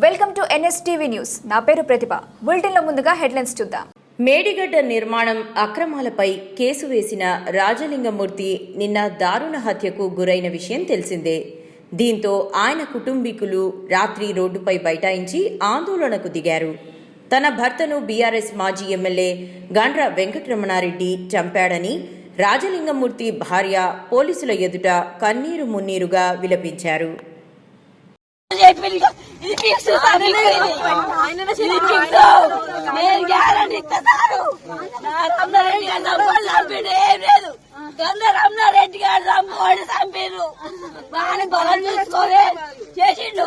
Welcome to NSTV news. నా పేరు ప్రతిభ. బులెటిన్లో ముందుగా హెడ్లైన్స్ చూద్దాం. మేడిగడ్డ నిర్మాణం అక్రమాలపై కేసు వేసిన రాజలింగమూర్తి నిన్న దారుణ హత్యకు గురైన విషయం తెలిసిందే. దీంతో ఆయన కుటుంబీకులు రాత్రి రోడ్డుపై బైఠాయించి ఆందోళనకు దిగారు. తన భర్తను బీఆర్ఎస్ మాజీ ఎమ్మెల్యే గండ్ర వెంకటరమణారెడ్డి చంపాడని రాజలింగమూర్తి భార్య పోలీసుల ఎదుట కన్నీరు మున్నీరుగా విలపించారు. రమణారెడ్డి గారు చంపుకోండి, చంపారు బాగా బలం చూసుకోలే చేసిండు.